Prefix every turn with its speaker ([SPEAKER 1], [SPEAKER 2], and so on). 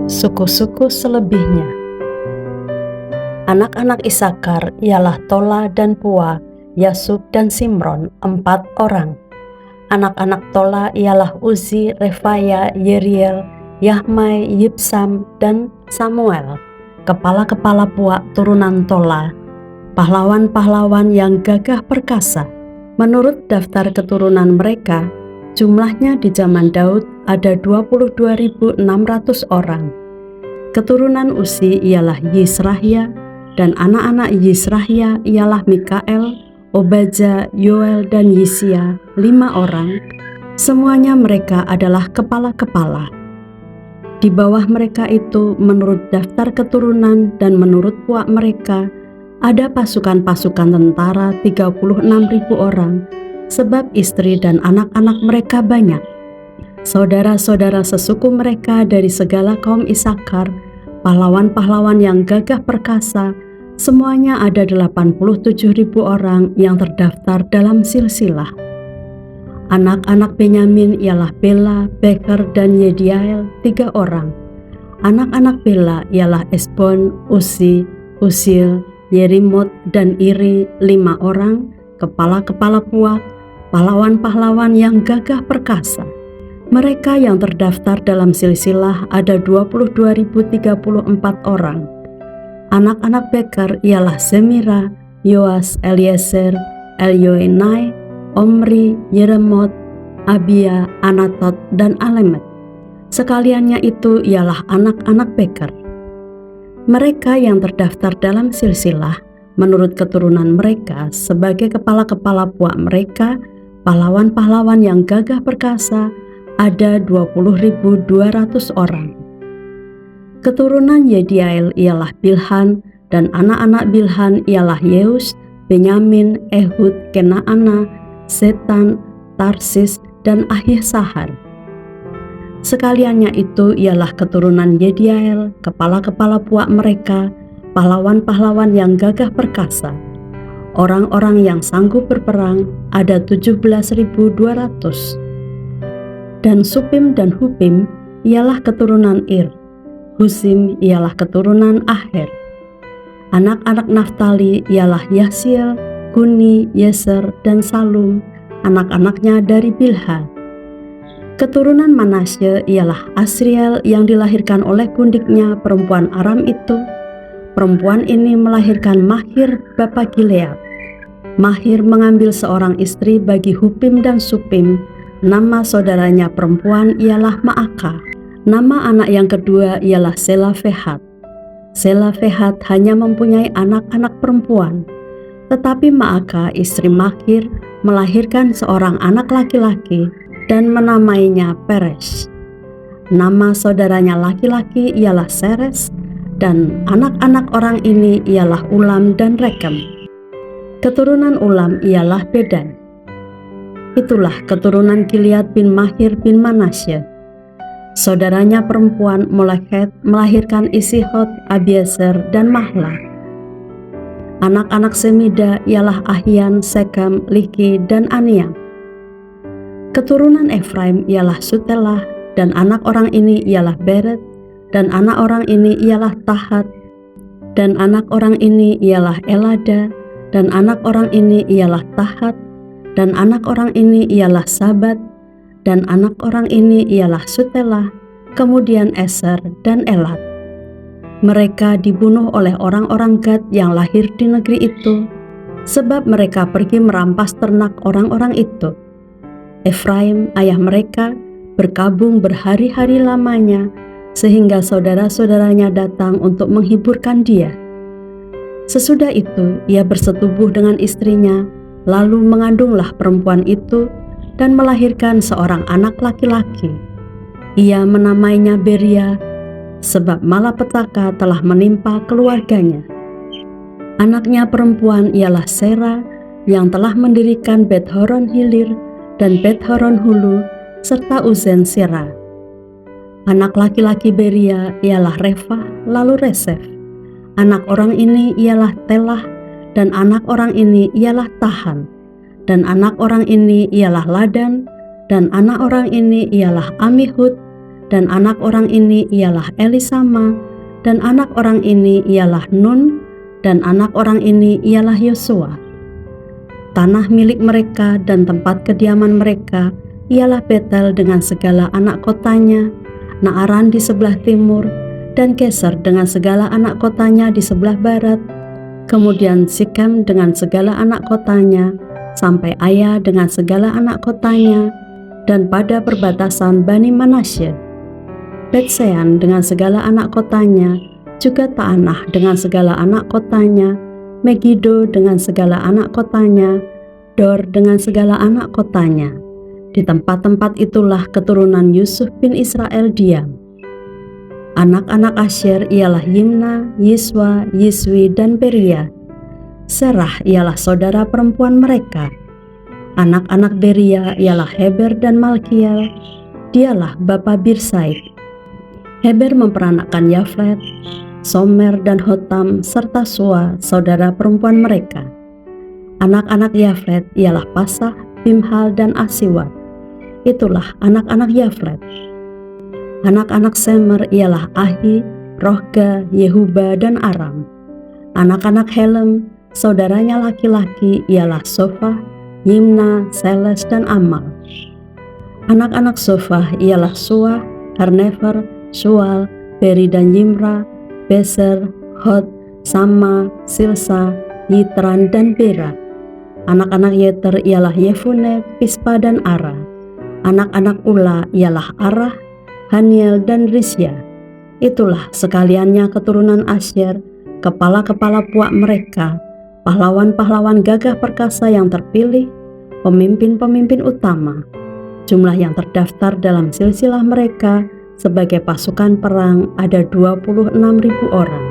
[SPEAKER 1] Suku-suku selebihnya. Anak-anak Isakar ialah Tola dan Pua, Yasub dan Simron, 4 orang. Anak-anak Tola ialah Uzi, Refaya, Yeriel, Yahmai, Yibsam, dan Samuel. Kepala-kepala Pua turunan Tola, pahlawan-pahlawan yang gagah perkasa. Menurut daftar keturunan mereka, jumlahnya di zaman Daud ada 22.600 orang. Keturunan Uzi ialah Yisrahya, dan anak-anak Yisrahya ialah Mikael, Obaja, Yoel, dan Yisia, 5 orang. Semuanya mereka adalah kepala-kepala. Di bawah mereka itu, menurut daftar keturunan dan menurut puak mereka, ada pasukan-pasukan tentara 36.000 orang, sebab istri dan anak-anak mereka banyak. Saudara-saudara sesuku mereka dari segala kaum Isakar, pahlawan-pahlawan yang gagah perkasa, semuanya ada 87.000 orang yang terdaftar dalam silsilah. Anak-anak Benyamin ialah Bela, Beker, dan Yediael, 3 orang. Anak-anak Bela ialah Esbon, Uzi, Usil, Yerimot, dan Iri, 5 orang, kepala-kepala puak, pahlawan-pahlawan yang gagah perkasa. Mereka yang terdaftar dalam silsilah ada 22.034 orang. Anak-anak Beker ialah Semira, Yoas, Eliezer, Elyoenai, Omri, Yeremot, Abia, Anatot, dan Alemet. Sekaliannya itu ialah anak-anak Beker. Mereka yang terdaftar dalam silsilah menurut keturunan mereka sebagai kepala-kepala puak mereka, pahlawan-pahlawan yang gagah perkasa, ada 20.200 orang. Keturunan Yediael ialah Bilhan, dan anak-anak Bilhan ialah Yeus, Benyamin, Ehud, Kenaana, Setan, Tarsis, dan Ahiesahar. Sekaliannya itu ialah keturunan Yediael, kepala-kepala puak mereka, pahlawan-pahlawan yang gagah perkasa. Orang-orang yang sanggup berperang ada 17.200. Dan Supim dan Hupim ialah keturunan Ir. Husim ialah keturunan Aher. Anak-anak Naftali ialah Yahsiel, Guni, Yeser, dan Salum, anak-anaknya dari Bilha. Keturunan Manasye ialah Asriel yang dilahirkan oleh gundiknya perempuan Aram itu. Perempuan ini melahirkan Mahir bapa Gilead. Mahir mengambil seorang istri bagi Hupim dan Supim. Nama saudaranya perempuan ialah Maaka. Nama anak yang kedua ialah Selafehat. Selafehat hanya mempunyai anak-anak perempuan, tetapi Maaka istri Mahir melahirkan seorang anak laki-laki dan menamainya Peres. Nama saudaranya laki-laki ialah Seres, dan anak-anak orang ini ialah Ulam dan Rekem. Keturunan Ulam ialah Bedan. Itulah keturunan Gilead bin Mahir bin Manasye. Saudaranya perempuan Moleket melahirkan Isihot, Abiezer, dan Mahla. Anak-anak Semida ialah Ahian, Sekem, Liki, dan Aniam. Keturunan Efraim ialah Sutelah, dan anak orang ini ialah Beret, dan anak orang ini ialah Tahat, dan anak orang ini ialah Elada, dan anak orang ini ialah Tahat, dan anak orang ini ialah Sabat, dan anak orang ini ialah Sutelah, kemudian Eser dan Elat. Mereka dibunuh oleh orang-orang Gad yang lahir di negeri itu, sebab mereka pergi merampas ternak orang-orang itu. Efraim, ayah mereka, berkabung berhari-hari lamanya, sehingga saudara-saudaranya datang untuk menghiburkan dia. Sesudah itu, ia bersetubuh dengan istrinya, lalu mengandunglah perempuan itu, dan melahirkan seorang anak laki-laki. Ia menamainya Beria, sebab malapetaka telah menimpa keluarganya. Anaknya perempuan ialah Sera, yang telah mendirikan Bet-Horon Hilir dan Bet-Horon Hulu, serta Uzen Sera. Anak laki-laki Beria ialah Refah, lalu Resef. Anak orang ini ialah Telah, dan anak orang ini ialah Tahan. Dan anak orang ini ialah Ladan, dan anak orang ini ialah Amihud, dan anak orang ini ialah Elisama, dan anak orang ini ialah Nun, dan anak orang ini ialah Yosua. Tanah milik mereka dan tempat kediaman mereka ialah Betel dengan segala anak kotanya, Naaran di sebelah timur, dan Geser dengan segala anak kotanya di sebelah barat, kemudian Sikem dengan segala anak kotanya, sampai Aya dengan segala anak kotanya, dan pada perbatasan Bani Manasye, Betsean dengan segala anak kotanya, juga Taanah dengan segala anak kotanya, Megido dengan segala anak kotanya, Dor dengan segala anak kotanya. Di tempat-tempat itulah keturunan Yusuf bin Israel diam. Anak-anak Asyer ialah Yimna, Yiswa, Yiswi, dan Beria. Serah ialah saudara perempuan mereka. Anak-anak Beria ialah Heber dan Malkiel. Dialah bapa Birsaid. Heber memperanakkan Yaflet, Somer, dan Hotam, serta Sua, saudara perempuan mereka. Anak-anak Yaflet ialah Pasah, Bimhal, dan Asiwat. Itulah anak-anak Yaflet. Anak-anak Semer ialah Ahi, Rohga, Yehuba, dan Aram. Anak-anak Helem, saudaranya laki-laki ialah Sofah, Yimna, Seles, dan Amal. Anak-anak Sofah ialah Suah, Harnefer, Sual, Beri, dan Yimra, Beser, Hod, Sama, Silsa, Yitran, dan Bera. Anak-anak Yeter ialah Yefune, Pispa, dan Ara. Anak-anak Ula ialah Arah, Haniel, dan Risya. Itulah sekaliannya keturunan Asyer, kepala-kepala puak mereka, pahlawan-pahlawan gagah perkasa yang terpilih, pemimpin-pemimpin utama. Jumlah yang terdaftar dalam silsilah mereka sebagai pasukan perang ada 26.000 orang.